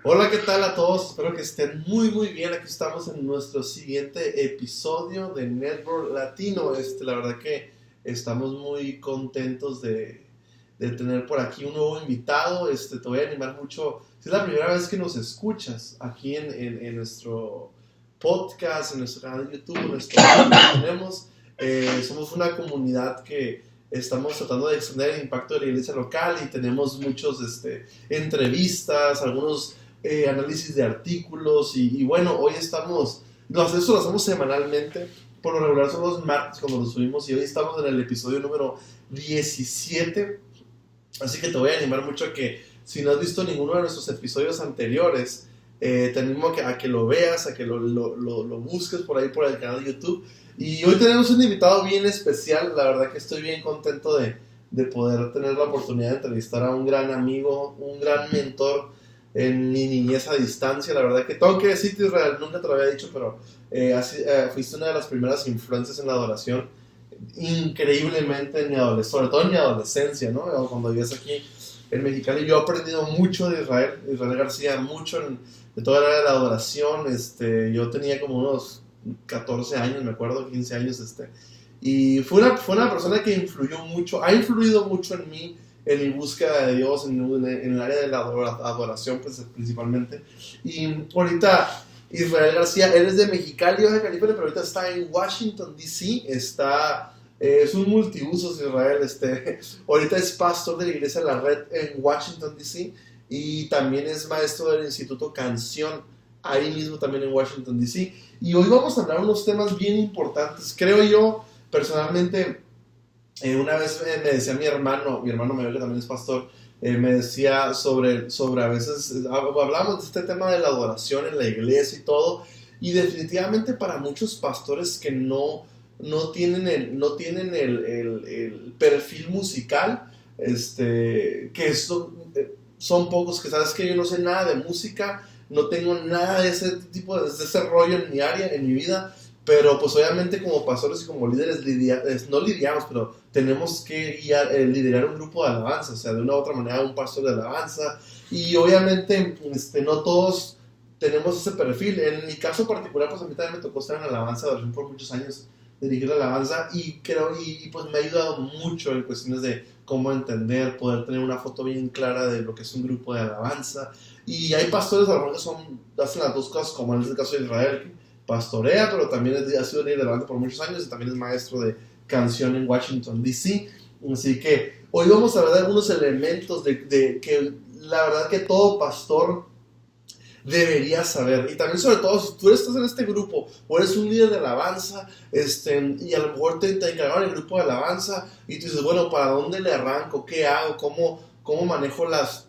Hola, ¿qué tal a todos? Espero que estén muy bien. Aquí estamos en nuestro siguiente episodio de Network Latino. La verdad que estamos muy contentos de tener por aquí un nuevo invitado. Te voy a animar mucho. Si es la primera vez que nos escuchas aquí en nuestro podcast, en nuestro canal de YouTube, en nuestro que tenemos, somos una comunidad que estamos tratando de extender el impacto de la iglesia local y tenemos muchos entrevistas, algunos análisis de artículos y bueno, hoy estamos, eso lo hacemos semanalmente, por lo regular son los martes cuando lo subimos y hoy estamos en el episodio número 17, así que te voy a animar mucho a que si no has visto ninguno de nuestros episodios anteriores, te animo a que lo veas, a que lo busques por ahí por el canal de YouTube. Y hoy tenemos un invitado bien especial, la verdad que estoy bien contento de poder tener la oportunidad de entrevistar a un gran amigo, un gran mentor en mi niñez a distancia. La verdad que tengo que decirte, Israel, nunca te lo había dicho, pero fuiste una de las primeras influencias en la adoración, increíblemente en mi adolescencia, sobre todo en mi adolescencia, ¿no? Cuando vivías aquí en Mexicali, yo he aprendido mucho de Israel García, mucho de toda la área de la adoración. Yo tenía como unos 14 años, me acuerdo, 15 años, y fue una persona que influyó mucho, ha influido mucho en mí, en mi búsqueda de Dios, en el área de la adoración, pues, principalmente. Y ahorita, Israel García, él es de Mexicali, Baja California, pero ahorita está en Washington, D.C., es un multiusos, Israel, ahorita es pastor de la iglesia La Red en Washington, D.C., y también es maestro del Instituto Canción, ahí mismo también en Washington, D.C., y hoy vamos a hablar de unos temas bien importantes. Creo yo, personalmente, una vez me decía mi hermano mayor, que también es pastor, me decía sobre a veces, hablamos de este tema de la adoración en la iglesia y todo, y definitivamente para muchos pastores que no tienen el perfil musical, que son pocos, que sabes que yo no sé nada de música, no tengo nada de ese tipo de ese rollo en mi área, en mi vida, pero pues obviamente como pastores y como líderes no lidiamos, pero tenemos que liderar un grupo de alabanza, o sea, de una u otra manera un pastor de alabanza, y obviamente no todos tenemos ese perfil. En mi caso particular, pues a mí también me tocó estar en alabanza por muchos años, dirigir la alabanza, y pues me ha ayudado mucho en cuestiones de cómo entender, poder tener una foto bien clara de lo que es un grupo de alabanza. Y hay pastores a lo mejor que hacen las dos cosas, como en este caso de Israel, que pastorea, pero también ha sido líder de alabanza por muchos años y también es maestro de canción en Washington, D.C. Así que hoy vamos a hablar de algunos elementos de que la verdad que todo pastor deberías saber, y también sobre todo si tú estás en este grupo o eres un líder de alabanza, y a lo mejor te encargaron el grupo de alabanza y tú dices, bueno, ¿para dónde le arranco? ¿Qué hago? ¿Cómo manejo las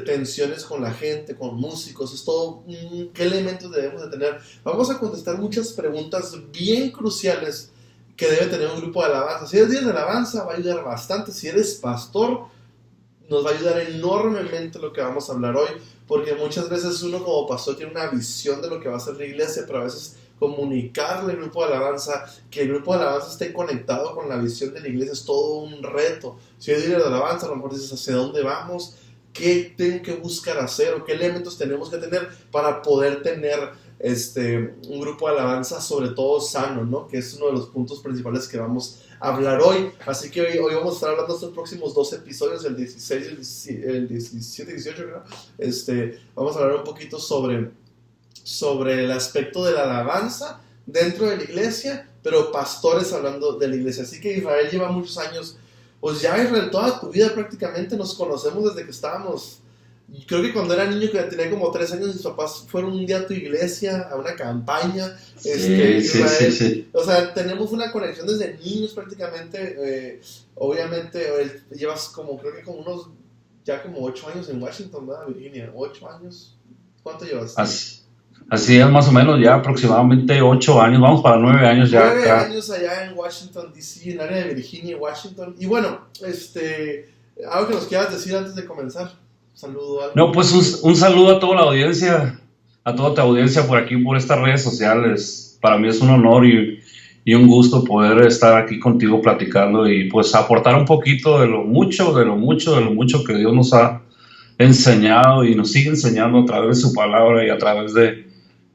tensiones con la gente, con músicos? Es todo, ¿qué elementos debemos de tener? Vamos a contestar muchas preguntas bien cruciales que debe tener un grupo de alabanza. Si eres líder de alabanza, va a ayudar bastante. Si eres pastor, nos va a ayudar enormemente lo que vamos a hablar hoy, porque muchas veces uno como pastor tiene una visión de lo que va a ser la iglesia, pero a veces comunicarle al grupo de alabanza, que el grupo de alabanza esté conectado con la visión de la iglesia, es todo un reto. Si eres líder de alabanza, a lo mejor dices, ¿hacia dónde vamos? ¿Qué tengo que buscar hacer? ¿O qué elementos tenemos que tener para poder tener un grupo de alabanza, sobre todo sano, ¿no? Que es uno de los puntos principales que vamos a hablar hoy. Así que hoy vamos a estar hablando de estos próximos 2 episodios, el 16, el 17 y 18, creo. Vamos a hablar un poquito sobre el aspecto de la alabanza dentro de la iglesia, pero pastores hablando de la iglesia. Así que Israel lleva muchos años, pues ya Israel, toda tu vida prácticamente nos conocemos desde que estábamos. Creo que cuando era niño, que tenía como 3 años, mis papás fueron un día a tu iglesia, a una campaña. Israel, sí. O sea, tenemos una conexión desde niños prácticamente. Obviamente, llevas creo que como unos, ya como 8 años en Washington, ¿verdad, Virginia? 8 años. ¿Cuánto llevas? Así es, más o menos, ya aproximadamente 8 años, vamos para 9 años ya. 9 años allá en Washington, D.C., en el área de Virginia y Washington. Y bueno, algo que nos quieras decir antes de comenzar. Saludo a... No, pues un saludo a toda la audiencia, a toda tu audiencia por aquí, por estas redes sociales. Para mí es un honor y un gusto poder estar aquí contigo platicando y pues aportar un poquito de lo mucho que Dios nos ha enseñado y nos sigue enseñando a través de su palabra y a través de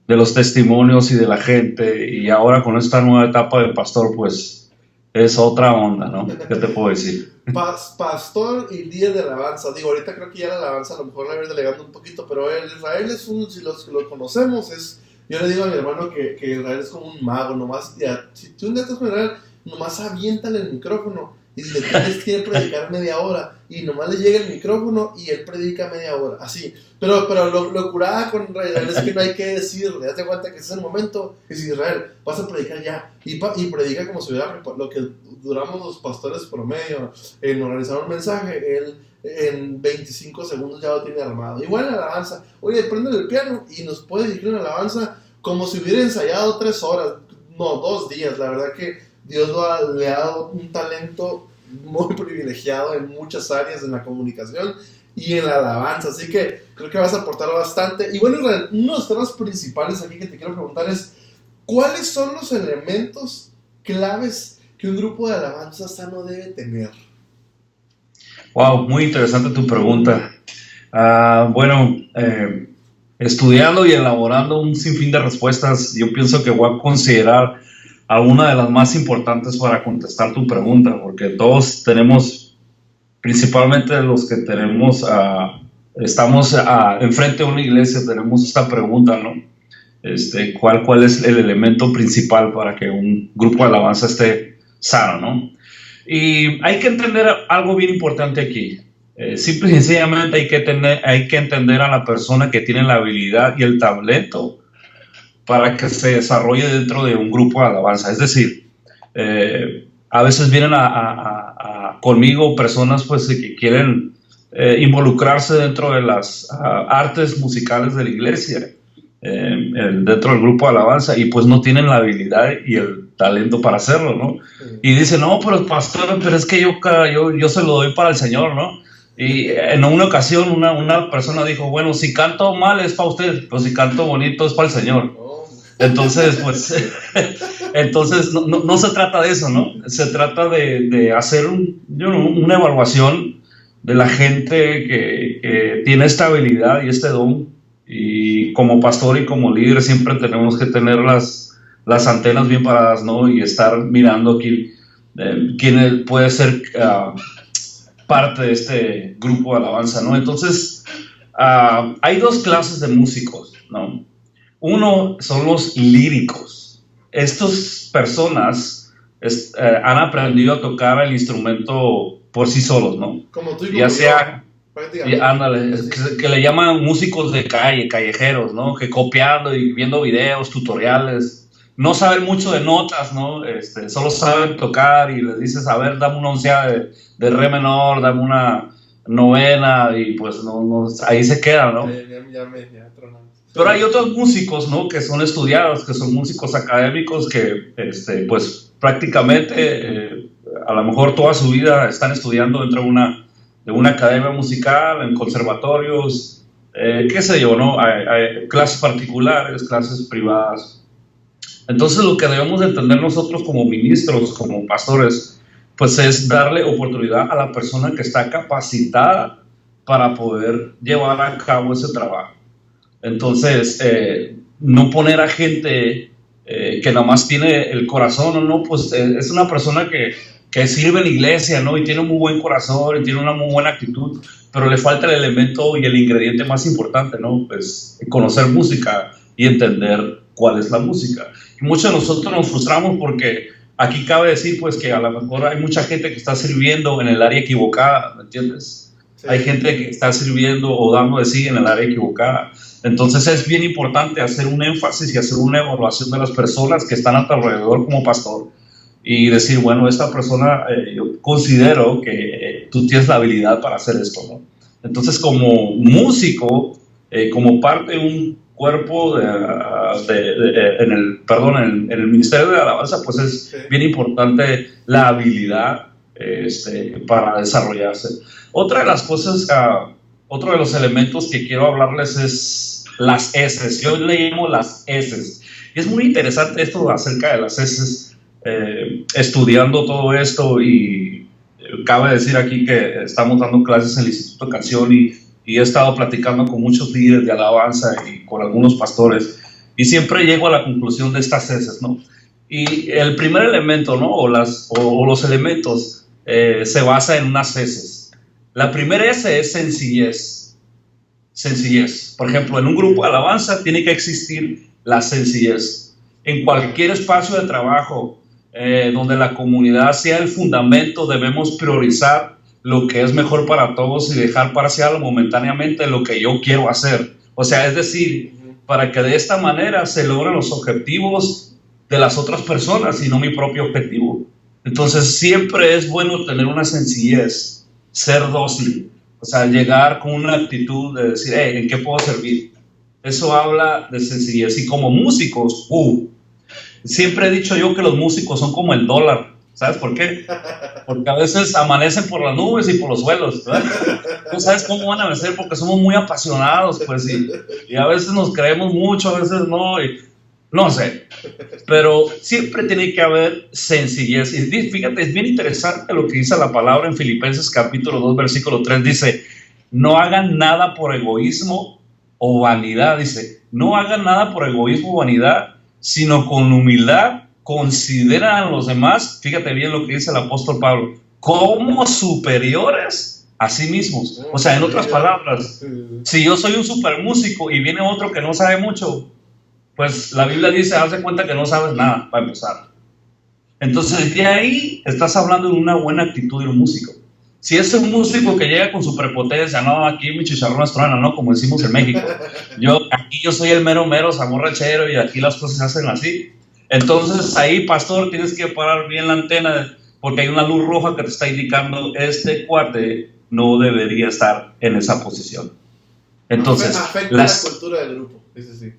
los testimonios y de la gente. Y ahora con esta nueva etapa de pastor, pues es otra onda, ¿no? ¿Qué te puedo decir? Pastor y líder de alabanza. Digo, ahorita creo que ya la alabanza a lo mejor la voy delegando un poquito, pero Israel es si los que lo conocemos, yo le digo a mi hermano que Israel es como un mago, nomás, ya, si tú un día estás con Israel, nomás aviéntale el micrófono y le tienes que predicar media hora, y nomás le llega el micrófono y él predica media hora, así. Pero lo curada con Israel es que no hay que decirle, date cuenta que ese es el momento, que si Israel, vas a predicar ya, y predica como si hubiera, lo que duramos los pastores promedio en organizar un mensaje, él en 25 segundos ya lo tiene armado. Igual en la alabanza, oye, prende el piano y nos puede dirigir una alabanza como si hubiera ensayado 3 horas, no, 2 días. La verdad que Dios le ha dado un talento muy privilegiado en muchas áreas, en la comunicación y en la alabanza, así que creo que vas a aportar bastante. Y bueno, uno de los temas principales aquí que te quiero preguntar es, ¿cuáles son los elementos claves que un grupo de alabanza sano debe tener? Wow, muy interesante tu pregunta. Bueno, estudiando y elaborando un sinfín de respuestas, yo pienso que voy a considerar alguna de las más importantes para contestar tu pregunta, porque todos tenemos, principalmente los que estamos enfrente de una iglesia, tenemos esta pregunta, ¿no? ¿Cuál es el elemento principal para que un grupo de alabanza esté sano, ¿no? Y hay que entender algo bien importante aquí. Simple y sencillamente hay que entender a la persona que tiene la habilidad y el talento para que se desarrolle dentro de un grupo de alabanza. Es decir, a veces vienen conmigo personas pues, que quieren involucrarse dentro de las artes musicales de la iglesia, dentro del grupo de alabanza, y pues no tienen la habilidad y el talento para hacerlo, ¿no? Y dicen, no, pero pastor, pero es que yo se lo doy para el Señor, ¿no? Y en una ocasión una persona dijo, bueno, si canto mal es para usted, pero si canto bonito es para el Señor. Entonces, pues, no se trata de eso, ¿no? Se trata de hacer una evaluación de la gente que tiene esta habilidad y este don. Y como pastor y como líder siempre tenemos que tener las antenas bien paradas, ¿no? Y estar mirando quién puede ser parte de este grupo de alabanza, ¿no? Entonces, hay 2 clases de músicos, ¿no? Uno son los líricos. Estas personas han aprendido a tocar el instrumento por sí solos, ¿no? Como tú y como ya sea, ándale, que le llaman músicos de calle, callejeros, ¿no? Que copiando y viendo videos, tutoriales, no saben mucho de notas, ¿no? Solo saben tocar y les dices, a ver, dame una onceada de re menor, dame una novena, y pues no ahí se queda, ¿no? Ya tronamos. Pero hay otros músicos, ¿no? Que son estudiados, que son músicos académicos que, pues prácticamente, a lo mejor toda su vida están estudiando dentro de una academia musical, en conservatorios, qué sé yo, ¿no? Hay clases particulares, clases privadas. Entonces lo que debemos de entender nosotros como ministros, como pastores, pues es darle oportunidad a la persona que está capacitada para poder llevar a cabo ese trabajo. Entonces, no poner a gente que nada más tiene el corazón, ¿no? Pues es una persona que sirve en la iglesia, ¿no? Y tiene un muy buen corazón, y tiene una muy buena actitud, pero le falta el elemento y el ingrediente más importante, ¿no? Pues conocer música y entender cuál es la música. Y muchos de nosotros nos frustramos porque aquí cabe decir, pues, que a lo mejor hay mucha gente que está sirviendo en el área equivocada, ¿me entiendes? Sí. Hay gente que está sirviendo o dando de sí en el área equivocada. Entonces es bien importante hacer un énfasis y hacer una evaluación de las personas que están a tu alrededor como pastor y decir, bueno, esta persona, yo considero que tú tienes la habilidad para hacer esto, ¿no? Entonces, como músico, como parte de un cuerpo en el ministerio de alabanza, pues es bien importante la habilidad para desarrollarse. Otra de las cosas, otro de los elementos que quiero hablarles es las S. Yo le llamo las S. Y es muy interesante esto acerca de las S. Estudiando todo esto, y cabe decir aquí que estamos dando clases en el Instituto de Canción, y y he estado platicando con muchos líderes de alabanza y con algunos pastores, y siempre llego a la conclusión de estas heces, ¿no? Y el primer elemento, ¿no? O los elementos se basa en unas heces. La primera S es sencillez. Sencillez. Por ejemplo, en un grupo de alabanza tiene que existir la sencillez. En cualquier espacio de trabajo donde la comunidad sea el fundamento, debemos priorizar lo que es mejor para todos y dejar parcial momentáneamente lo que yo quiero hacer. O sea, es decir, para que de esta manera se logren los objetivos de las otras personas y no mi propio objetivo. Entonces, siempre es bueno tener una sencillez, ser dócil, o sea, llegar con una actitud de decir, hey, ¿en qué puedo servir? Eso habla de sencillez. Y como músicos, siempre he dicho yo que los músicos son como el dólar. ¿Sabes por qué? Porque a veces amanecen por las nubes y por los suelos, ¿verdad? ¿Tú sabes cómo van a amanecer? Porque somos muy apasionados, pues, y a veces nos creemos mucho, a veces no, y no sé. Pero siempre tiene que haber sencillez. Y fíjate, es bien interesante lo que dice la palabra en Filipenses capítulo 2, versículo 3, dice, no hagan nada por egoísmo o vanidad, dice, no hagan nada por egoísmo o vanidad, sino con humildad, consideran a los demás, fíjate bien lo que dice el apóstol Pablo, como superiores a sí mismos. O sea, en otras palabras, si yo soy un super músico y viene otro que no sabe mucho, pues la Biblia dice, haz de cuenta que no sabes nada, para empezar. Entonces, de ahí estás hablando de una buena actitud de un músico. Si es un músico que llega con su prepotencia, no, aquí mi chicharrón es truena, no, como decimos en México. Aquí yo soy el mero zamorrachero y aquí las cosas se hacen así. Entonces ahí, pastor, tienes que parar bien la antena porque hay una luz roja que te está indicando este cuate no debería estar en esa posición. Entonces, afecta la cultura del grupo, eso sí.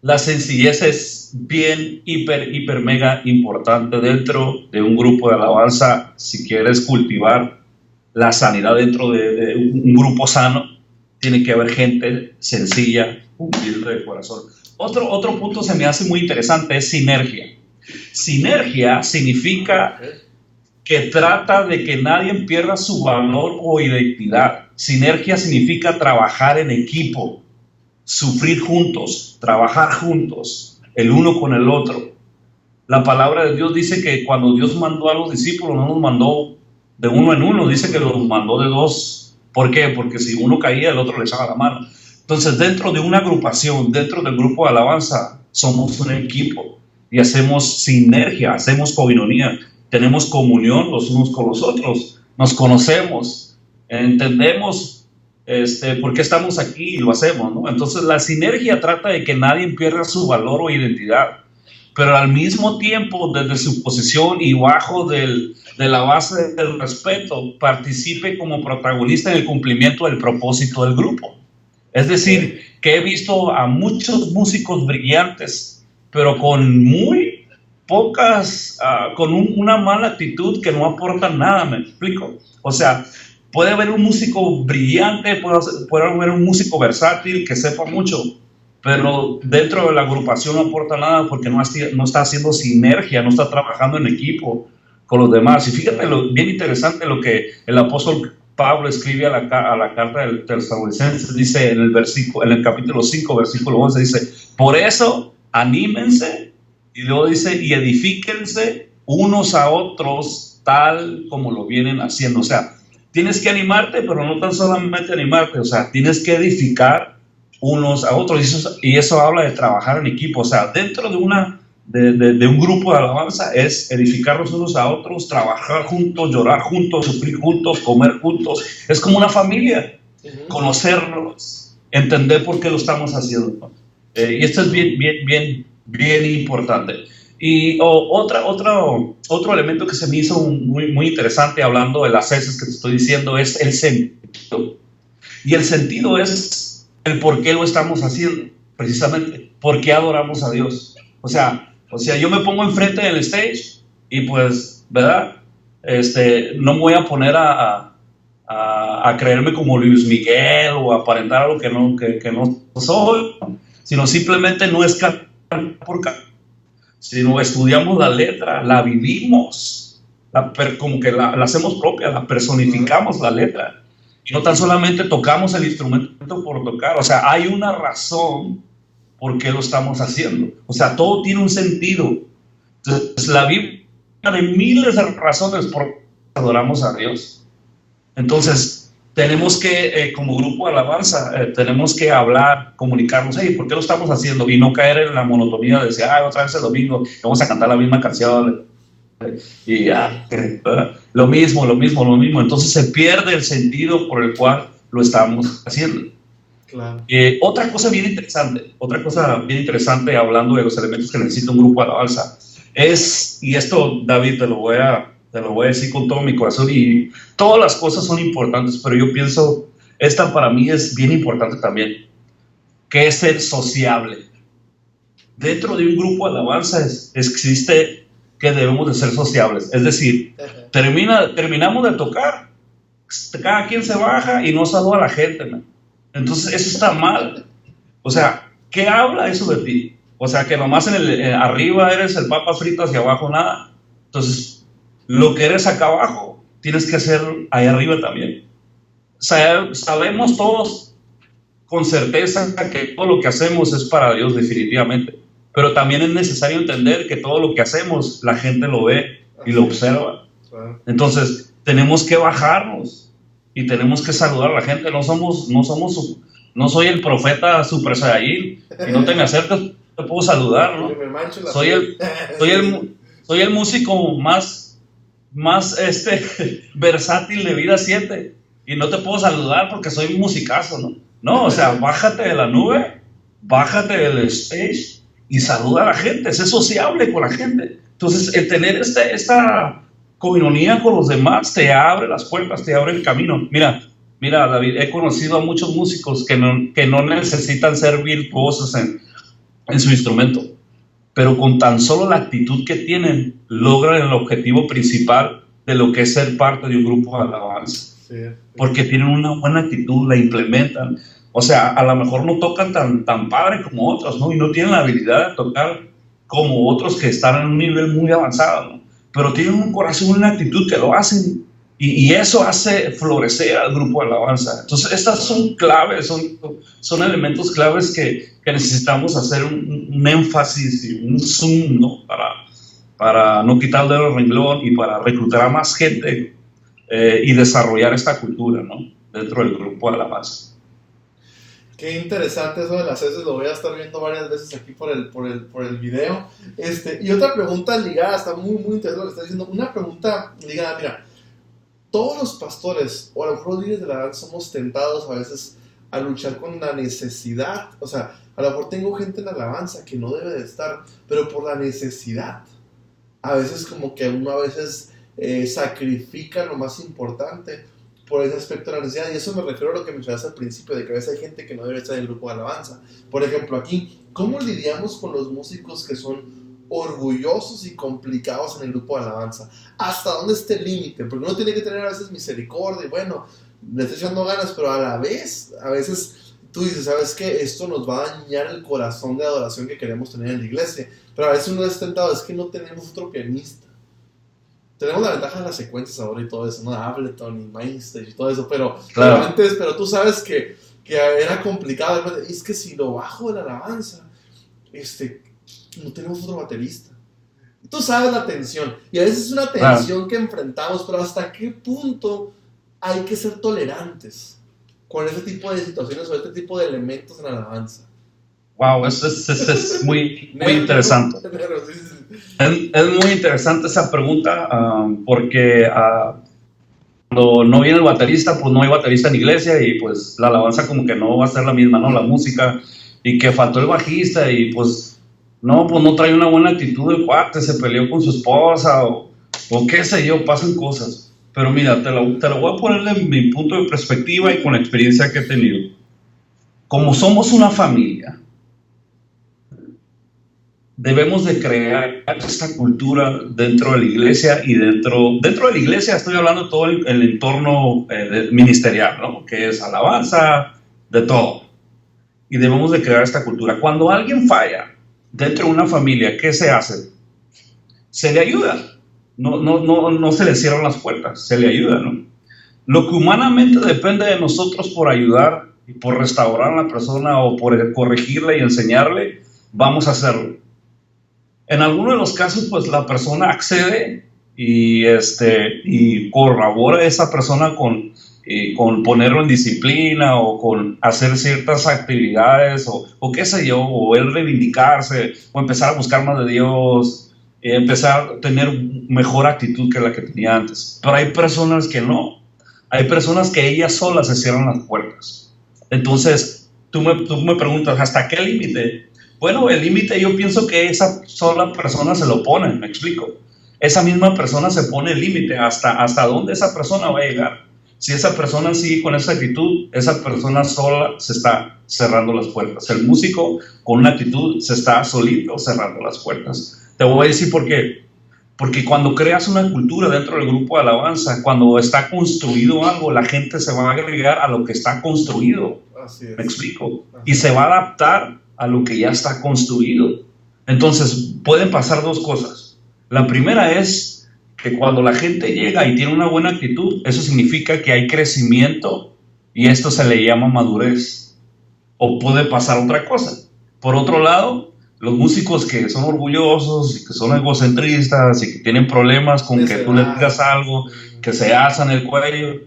La sencillez es bien, hiper, mega importante dentro de un grupo de alabanza. Si quieres cultivar la sanidad dentro de un grupo sano, tiene que haber gente sencilla, humilde de corazón. Otro punto se me hace muy interesante es sinergia. Sinergia significa que trata de que nadie pierda su valor o identidad. Sinergia significa trabajar en equipo, sufrir juntos, trabajar juntos, el uno con el otro. La palabra de Dios dice que cuando Dios mandó a los discípulos, no los mandó de uno en uno, dice que los mandó de dos. ¿Por qué? Porque si uno caía, el otro le echaba la mano. Entonces, dentro de una agrupación, dentro del grupo de alabanza, somos un equipo y hacemos sinergia, hacemos coinonía, tenemos comunión los unos con los otros, nos conocemos, entendemos por qué estamos aquí y lo hacemos, ¿no? Entonces, la sinergia trata de que nadie pierda su valor o identidad, pero al mismo tiempo, desde su posición y bajo de la base del respeto, participe como protagonista en el cumplimiento del propósito del grupo. Es decir, que he visto a muchos músicos brillantes, pero con muy pocas, con una mala actitud que no aportan nada, ¿me explico? O sea, puede haber un músico brillante, puede haber un músico versátil que sepa mucho, pero dentro de la agrupación no aporta nada porque no está haciendo sinergia, no está trabajando en equipo con los demás. Y fíjate, bien interesante lo que el apóstol Pablo escribe a la carta del Tesalonicenses, dice en el capítulo 5, versículo 11, dice, por eso anímense, y luego dice, y edifíquense unos a otros tal como lo vienen haciendo. O sea, tienes que animarte, pero no tan solamente animarte, o sea, tienes que edificar unos a otros, y eso habla de trabajar en equipo. O sea, dentro de un grupo de alabanza es edificarnos unos a otros, trabajar juntos, llorar juntos, sufrir juntos, comer juntos. Es como una familia, conocernos, entender por qué lo estamos haciendo. Y esto es bien importante. Y otro elemento que se me hizo muy interesante hablando de las heces que te estoy diciendo es el sentido. Y el sentido es el por qué lo estamos haciendo, precisamente, por qué adoramos a Dios. O sea, yo me pongo enfrente del stage y pues, ¿verdad? No me voy a poner a creerme como Luis Miguel o a aparentar algo que no soy, sino simplemente no es cantar por cantar, sino estudiamos la letra, la vivimos, como que la hacemos propia, la personificamos la letra. Y no tan solamente tocamos el instrumento por tocar, o sea, hay una razón por qué lo estamos haciendo. O sea, todo tiene un sentido. Entonces, la Biblia de miles de razones por qué adoramos a Dios. Entonces, tenemos que, como grupo de alabanza, tenemos que hablar, comunicarnos, hey, ¿por qué lo estamos haciendo? Y no caer en la monotonía de decir, otra vez el domingo, vamos a cantar la misma canción. Y ya, lo mismo. Entonces se pierde el sentido por el cual lo estamos haciendo. Claro. Otra cosa bien interesante, hablando de los elementos que necesita un grupo de alabanza, es, y esto, David, te lo voy a decir con todo mi corazón, y todas las cosas son importantes, pero yo pienso, esta para mí es bien importante también, que es ser sociable. Dentro de un grupo de alabanza existe que debemos de ser sociables, es decir, terminamos de tocar, cada quien se baja y no saluda a la gente, ¿no? Entonces eso está mal. O sea, ¿qué habla eso de ti? O sea, que nomás arriba eres el papa frito, hacia abajo nada. Entonces, lo que eres acá abajo, tienes que hacer ahí arriba también. Sabemos todos con certeza que todo lo que hacemos es para Dios, definitivamente. Pero también es necesario entender que todo lo que hacemos, la gente lo ve y lo observa. Entonces, tenemos que bajarnos y tenemos que saludar a la gente. No soy el profeta Super Saiyajin, y no te me acercas, te puedo saludar, ¿no? Soy el músico más versátil de Vida 7 y no te puedo saludar porque soy un musicazo, ¿no? No, o sea, bájate de la nube, bájate del stage y saluda a la gente, sé sociable con la gente. Entonces, el tener esta coinonía con los demás te abre las puertas, te abre el camino. Mira, David, he conocido a muchos músicos que no necesitan ser virtuosos en su instrumento, pero con tan solo la actitud que tienen, logran el objetivo principal de lo que es ser parte de un grupo de alabanza. Sí. Porque tienen una buena actitud, la implementan. O sea, a lo mejor no tocan tan padre como otros, ¿no? Y no tienen la habilidad de tocar como otros que están en un nivel muy avanzado, ¿no? Pero tienen un corazón, una actitud que lo hacen. Y eso hace florecer al grupo de alabanza. Entonces, estas son claves, son elementos claves que necesitamos hacer un énfasis y un zoom, ¿no? Para no quitarle el renglón y para reclutar a más gente y desarrollar esta cultura, ¿no? Dentro del grupo de alabanza. Qué interesante eso de las heces, lo voy a estar viendo varias veces aquí por el video. Y otra pregunta ligada, está muy, muy interesante lo que está diciendo. Una pregunta ligada, mira, todos los pastores, o a lo mejor los líderes de la alabanza, somos tentados a veces a luchar con la necesidad. O sea, a lo mejor tengo gente en la alabanza que no debe de estar, pero por la necesidad. A veces como que uno a veces sacrifica lo más importante por ese aspecto de la necesidad, y eso me refiero a lo que mencionaste al principio, de que a veces hay gente que no debe estar en el grupo de alabanza. Por ejemplo, aquí, ¿cómo lidiamos con los músicos que son orgullosos y complicados en el grupo de alabanza? ¿Hasta dónde está el límite? Porque uno tiene que tener a veces misericordia y bueno, le estoy echando ganas, pero a la vez, a veces tú dices, ¿sabes qué? Esto nos va a dañar el corazón de adoración que queremos tener en la iglesia. Pero a veces uno es tentado, es que no tenemos otro pianista. Tenemos la ventaja de las secuencias ahora y todo eso, ¿no? Ableton y Mainstage y todo eso, pero, claro. pero tú sabes que era complicado. Es que si lo bajo de la alabanza, no tenemos otro baterista. Tú sabes la tensión, y a veces es una tensión que enfrentamos, pero ¿hasta qué punto hay que ser tolerantes con ese tipo de situaciones o este tipo de elementos en la alabanza? Wow, eso es muy interesante. Es muy interesante esa pregunta, porque cuando no viene el baterista, pues no hay baterista en la iglesia y pues la alabanza como que no va a ser la misma, ¿no? La música, y que faltó el bajista y pues no trae una buena actitud el cuate, se peleó con su esposa o qué sé yo, pasan cosas. Pero mira, te lo voy a poner en mi punto de perspectiva y con la experiencia que he tenido. Como somos una familia, debemos de crear esta cultura dentro de la iglesia, y dentro de la iglesia estoy hablando de todo el entorno ministerial, ¿no? Que es alabanza, de todo. Y debemos de crear esta cultura. Cuando alguien falla dentro de una familia, ¿qué se hace? Se le ayuda. No se le cierran las puertas, se le ayuda, ¿no? lo que humanamente depende de nosotros por ayudar y por restaurar a la persona o por corregirle y enseñarle, vamos a hacerlo. En algunos de los casos, pues la persona accede y corrobora a esa persona con ponerlo en disciplina o con hacer ciertas actividades o qué sé yo, o él reivindicarse o empezar a buscar más de Dios, empezar a tener mejor actitud que la que tenía antes. Pero hay personas que no, hay personas que ellas solas se cierran las puertas. Entonces, tú me preguntas, ¿hasta qué límite? Bueno, el límite yo pienso que esa sola persona se lo pone, me explico. Esa misma persona se pone el límite hasta dónde esa persona va a llegar. Si esa persona sigue con esa actitud, esa persona sola se está cerrando las puertas. El músico con una actitud se está solito cerrando las puertas. Te voy a decir por qué. Porque cuando creas una cultura dentro del grupo de alabanza, cuando está construido algo, la gente se va a agregar a lo que está construido. Así es. ¿Me explico? Y se va a adaptar a lo que ya está construido. Entonces, pueden pasar dos cosas. La primera es que cuando la gente llega y tiene una buena actitud, eso significa que hay crecimiento y esto se le llama madurez. O puede pasar otra cosa. Por otro lado, los músicos que son orgullosos y que son egocentristas y que tienen problemas con que tú le digas algo, que se alzan el cuello,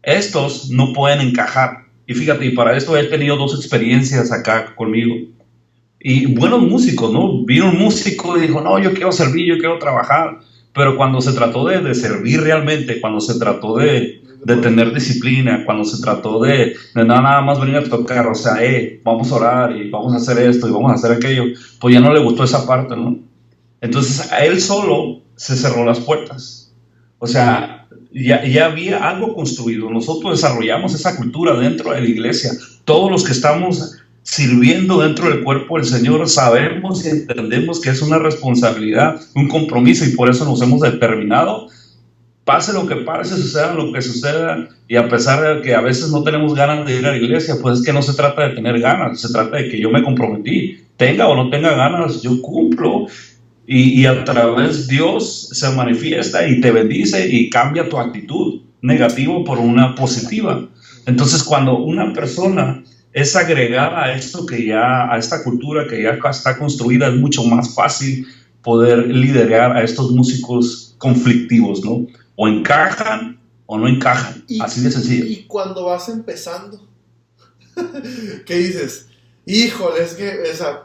estos no pueden encajar. Y fíjate, y para esto he tenido dos experiencias acá conmigo. Y buenos músicos, ¿no? Vino un músico y dijo, no, yo quiero servir, yo quiero trabajar. Pero cuando se trató de servir realmente, cuando se trató de tener disciplina, cuando se trató de nada más venir a tocar, o sea, vamos a orar y vamos a hacer esto y vamos a hacer aquello, pues ya no le gustó esa parte, ¿no? Entonces a él solo se cerró las puertas. O sea, ya había algo construido. Nosotros desarrollamos esa cultura dentro de la iglesia. Todos los que estamos sirviendo dentro del cuerpo del Señor sabemos y entendemos que es una responsabilidad, un compromiso, y por eso nos hemos determinado, pase lo que pase, suceda lo que suceda, y a pesar de que a veces no tenemos ganas de ir a la iglesia, pues es que no se trata de tener ganas, se trata de que yo me comprometí, tenga o no tenga ganas, yo cumplo, y a través Dios se manifiesta y te bendice y cambia tu actitud negativa por una positiva. Entonces, cuando una persona es agregada a esto a esta cultura que ya está construida, es mucho más fácil poder liderar a estos músicos conflictivos, ¿no? O encajan o no encajan, así de sencillo. Y cuando vas empezando, ¿qué dices? Híjole, es que, o sea,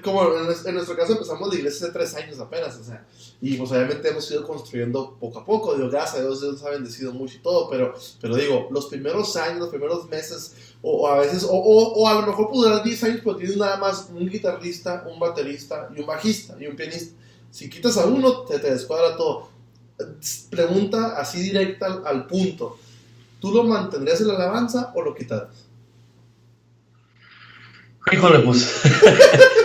como en nuestro caso empezamos la iglesia hace 3 años apenas, o sea, y pues obviamente hemos ido construyendo poco a poco, digo, gracias a Dios nos ha bendecido mucho y todo, pero digo, los primeros años, los primeros meses, o a veces, o a lo mejor puede durar 10 años, pero tienes nada más un guitarrista, un baterista y un bajista y un pianista. Si quitas a uno, te descuadra todo. Pregunta así directa al punto, ¿tú lo mantendrías en la alabanza o lo quitarás? Híjole, pues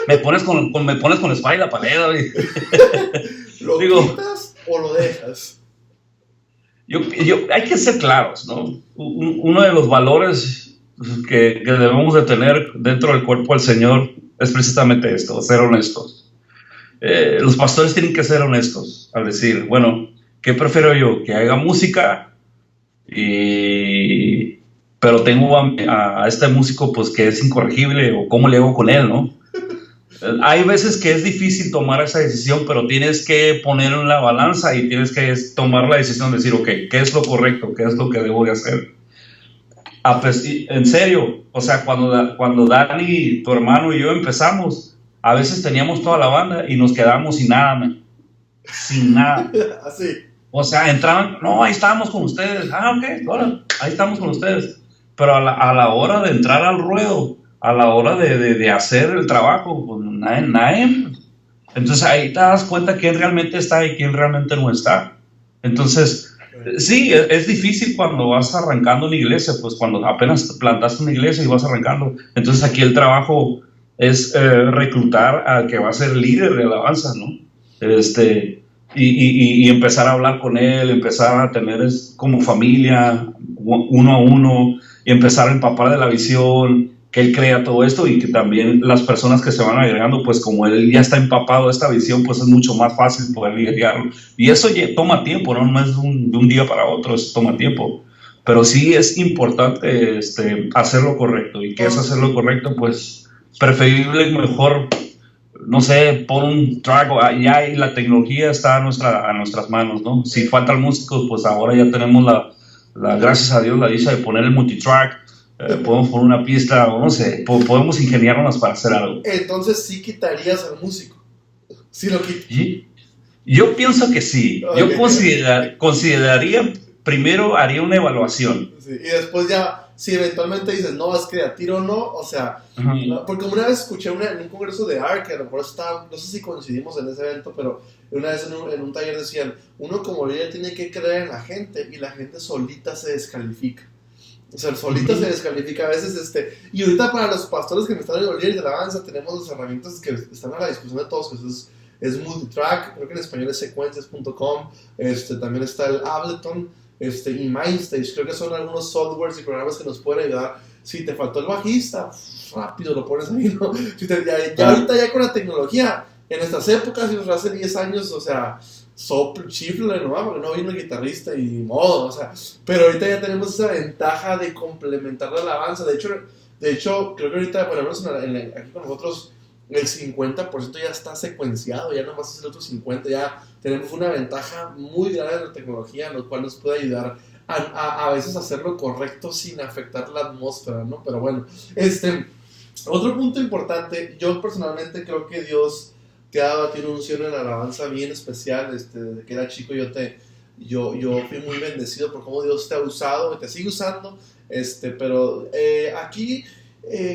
me pones con la espalda y la pared, güey. ¿Lo quitas o lo dejas? Hay que ser claros, ¿no? Uno de los valores que debemos de tener dentro del cuerpo del Señor es precisamente esto, ser honestos. Los pastores tienen que ser honestos al decir, bueno, ¿qué prefiero yo? Que haga música pero tengo a este músico pues que es incorregible, o cómo le hago con él, ¿no? Hay veces que es difícil tomar esa decisión, pero tienes que ponerlo en la balanza y tienes que tomar la decisión de decir, ok, ¿qué es lo correcto? ¿Qué es lo que debo de hacer? En serio, o sea, cuando Dani, tu hermano y yo empezamos, a veces teníamos toda la banda y nos quedábamos sin nada, man. Sin nada. Así. O sea, entraban, no, ahí estábamos con ustedes. Ok, ahora, ahí estamos con ustedes. Pero a la hora de entrar al ruedo, a la hora de hacer el trabajo, pues nadie. Entonces ahí te das cuenta quién realmente está y quién realmente no está. Entonces, sí, es difícil cuando vas arrancando una iglesia, pues cuando apenas plantaste una iglesia y vas arrancando. Entonces aquí el trabajo es reclutar al que va a ser líder de alabanza, ¿no? Y empezar a hablar con él, empezar a tener como familia, uno a uno, y empezar a empapar de la visión, que él crea todo esto, y que también las personas que se van agregando, pues como él ya está empapado de esta visión, pues es mucho más fácil poder liderarlo. Y eso toma tiempo, no es de un día para otro, eso toma tiempo. pero sí es importante hacerlo correcto. ¿Y qué es hacerlo correcto? Pues preferible, mejor, no sé, pon un track, ya y la tecnología está a nuestras manos, ¿no? Si faltan músicos, pues ahora ya tenemos gracias a Dios, la dicha de poner el multitrack, podemos poner una pista, o no sé, podemos ingeniarnos para hacer algo. Entonces sí quitarías al músico, sí lo quitas. Yo pienso que sí, Okay. Yo consideraría, primero haría una evaluación. Sí, y después ya, si eventualmente dices, no, es creativo o no, o sea, no, porque una vez escuché en un congreso de ARC, que a lo mejor estaba, no sé si coincidimos en ese evento, pero una vez en un taller decían, uno como líder tiene que creer en la gente, y la gente solita se descalifica. O sea, solita se descalifica a veces, y ahorita para los pastores que me están oyendo, líderes de alabanza, tenemos las herramientas que están a la disposición de todos, que es multitrack, creo que en español es sequences.com, también está el Ableton, y Mindstage, creo que son algunos softwares y programas que nos pueden ayudar. Si te faltó el bajista, rápido lo pones ahí, ¿no? Ya ahorita ya con la tecnología, en estas épocas, y hace 10 años, o sea, chifle, ¿no? Porque no vino el guitarrista y modo, o sea, pero ahorita ya tenemos esa ventaja de complementar la alabanza. De hecho creo que ahorita, por ejemplo, aquí con nosotros, el 50% ya está secuenciado, ya nomás es el otro 50%, ya tenemos una ventaja muy grande de la tecnología, lo cual nos puede ayudar a veces a hacer lo correcto sin afectar la atmósfera, ¿no? Pero bueno, otro punto importante, yo personalmente creo que Dios te ha dado a ti una unción en la alabanza bien especial. Desde que era chico yo fui muy bendecido por cómo Dios te ha usado y te sigue usando, pero aquí,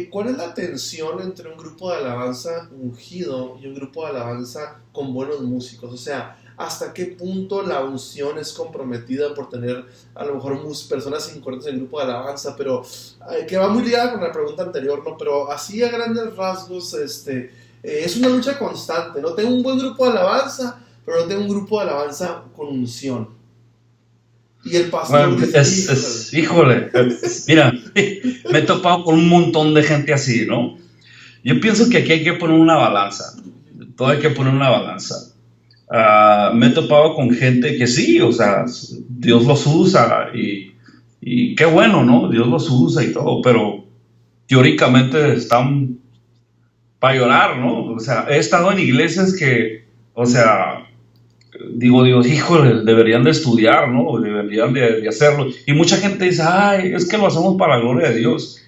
¿cuál es la tensión entre un grupo de alabanza ungido y un grupo de alabanza con buenos músicos? O sea, ¿hasta qué punto la unción es comprometida por tener a lo mejor personas incorrectas en el grupo de alabanza? Pero que va muy ligada con la pregunta anterior, ¿no? Pero así a grandes rasgos, es una lucha constante, ¿no? Tengo un buen grupo de alabanza, pero no tengo un grupo de alabanza con unción. Y el pastor híjole, mira, me he topado con un montón de gente así, ¿no? Yo pienso que aquí hay que poner una balanza, todo hay que poner una balanza. Me he topado con gente que sí, o sea, Dios los usa y qué bueno, ¿no? Dios los usa y todo, pero teóricamente están para llorar, ¿no? O sea, he estado en iglesias que, o sea, digo, híjole, deberían de estudiar, ¿no? Deberían de hacerlo. Y mucha gente dice, ay, es que lo hacemos para la gloria de Dios.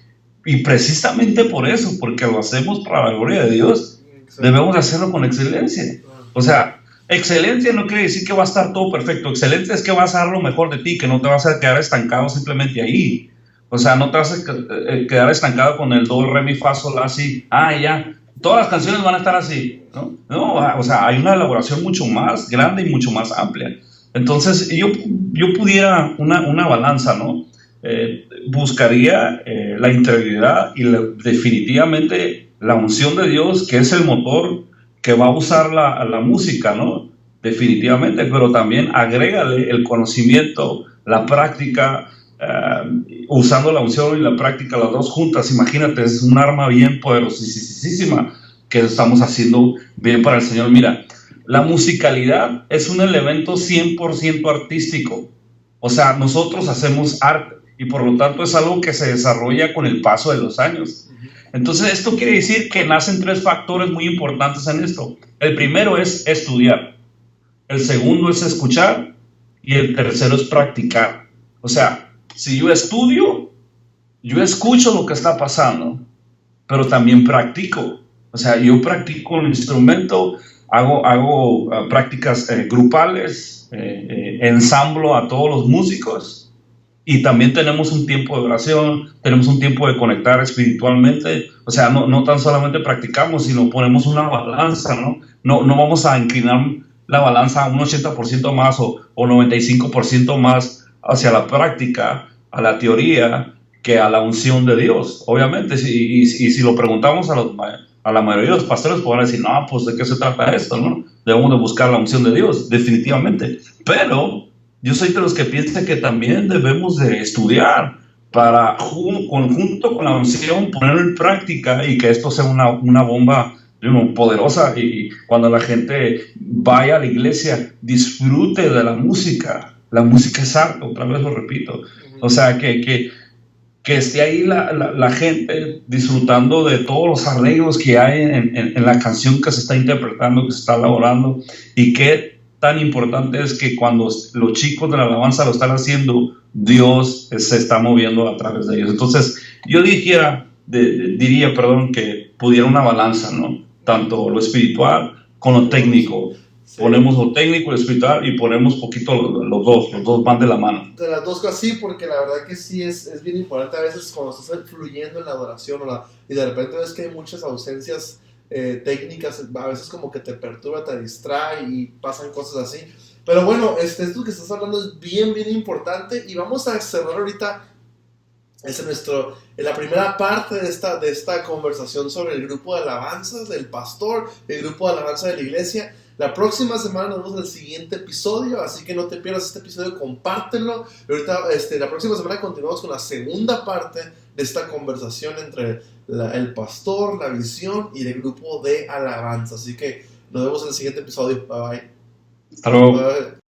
Y precisamente por eso, porque lo hacemos para la gloria de Dios, debemos hacerlo con excelencia. O sea, excelencia no quiere decir que va a estar todo perfecto. Excelencia es que vas a dar lo mejor de ti, que no te vas a quedar estancado simplemente ahí. O sea, no te vas a quedar estancado con el do, re, mi, fa, sol, la, si. Ya. Todas las canciones van a estar así, ¿no? No, o sea, hay una elaboración mucho más grande y mucho más amplia. Entonces, yo pudiera una balanza, ¿no? Buscaría la integridad y definitivamente la unción de Dios, que es el motor que va a usar la música, ¿no? Definitivamente, pero también agrégale el conocimiento, la práctica, usando la unción y la práctica, las dos juntas. Imagínate, es un arma bien poderosísima que estamos haciendo bien para el Señor. Mira, la musicalidad es un elemento 100% artístico. O sea, nosotros hacemos arte y por lo tanto es algo que se desarrolla con el paso de los años. Entonces, esto quiere decir que nacen 3 factores muy importantes en esto. El primero es estudiar, el segundo es escuchar y el tercero es practicar. O sea, si yo estudio, yo escucho lo que está pasando, pero también practico. O sea, yo practico el instrumento, hago prácticas grupales, ensamblo a todos los músicos y también tenemos un tiempo de oración, tenemos un tiempo de conectar espiritualmente. O sea, no tan solamente practicamos, sino ponemos una balanza, ¿no? No vamos a inclinar la balanza a un 80% más o 95% más hacia la práctica, a la teoría, que a la unción de Dios. Obviamente, y si lo preguntamos a la mayoría de los pastores, podrán decir, no, pues ¿de qué se trata esto? ¿No? Debemos de buscar la unción de Dios, definitivamente. Pero yo soy de los que piensan que también debemos de estudiar para, junto con la unción, ponerlo en práctica y que esto sea una bomba poderosa, y cuando la gente vaya a la iglesia, disfrute de la música. La música es arte, otra vez lo repito. O sea, que esté ahí la gente disfrutando de todos los arreglos que hay en la canción que se está interpretando, que se está elaborando, y qué tan importante es que cuando los chicos de la alabanza lo están haciendo, Dios se está moviendo a través de ellos. Entonces, yo diría, que pudiera una balanza, ¿no? Tanto lo espiritual con lo técnico. Sí. Ponemos lo técnico, lo espiritual, y ponemos poquito los dos van de la mano. De las dos cosas, sí, porque la verdad que sí es bien importante a veces cuando estás fluyendo en la adoración y de repente ves que hay muchas ausencias técnicas, a veces como que te perturba, te distrae y pasan cosas así. Pero bueno, esto que estás hablando es bien importante, y vamos a cerrar ahorita en la primera parte de esta conversación sobre el grupo de alabanzas del pastor, el grupo de alabanza de la iglesia. La próxima semana nos vemos en el siguiente episodio, así que no te pierdas este episodio, compártelo. Y ahorita, la próxima semana continuamos con la segunda parte de esta conversación entre el pastor, la visión y el grupo de alabanza. Así que nos vemos en el siguiente episodio. Bye bye. Hasta luego. Bye.